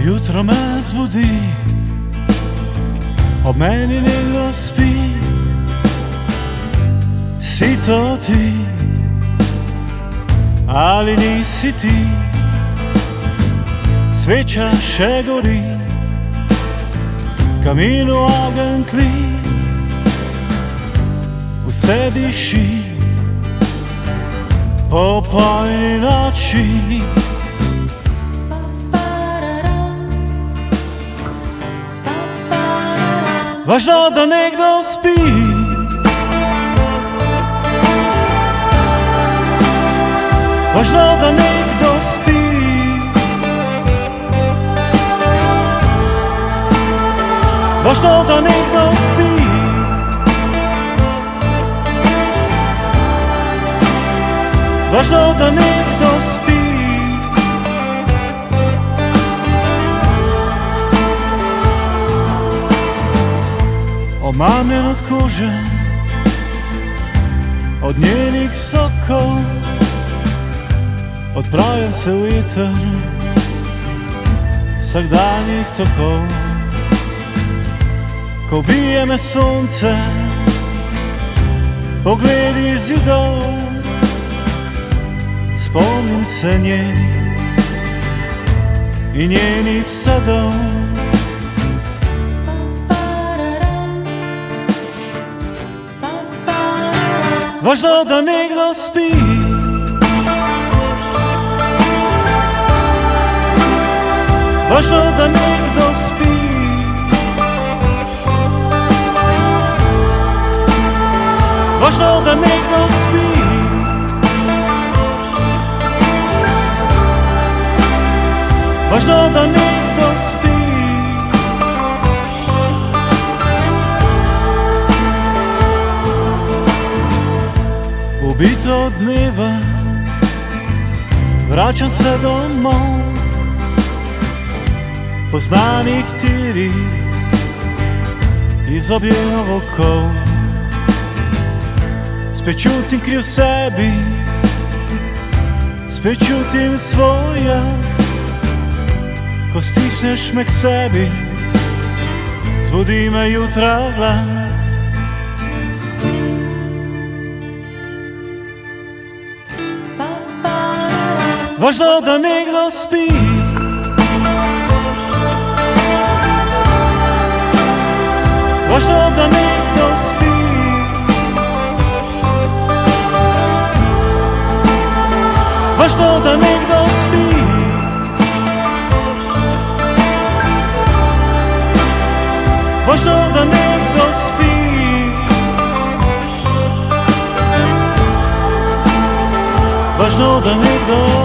Jutro me zbudi, ob meni nekdo spi. Si to ti, ali nisi ti? Sveča še gori, kaminu ogenj tli, vse diši po pojni noči. Važno, da nekdo spi, važno, da nekdo spi, važno, da nekdo spi, važno, da nekdo spi. Omamljen od kože, od njenih sokov, odpravlja se v eter vsakdanjih tokov. Ko bije me sonce, pogledi zidov, spomnim se nje in njenih sadov. Važno, da nekdo spi, važno, da nekdo spi, važno, da nekdo spi, važno, da nekdo spi. Ubit od dneva, vračam se domov, po znanih tirih iz objev okov. Spet čutim kri v sebi, spet čutim svoj jaz. Ko stisneš me k sebi, zbudi me jutra glas. Važno, da nekdo spi, važno, da nekdo spi, važno, da nekdo spi, važno, da nekdo spi, važno, da nekdo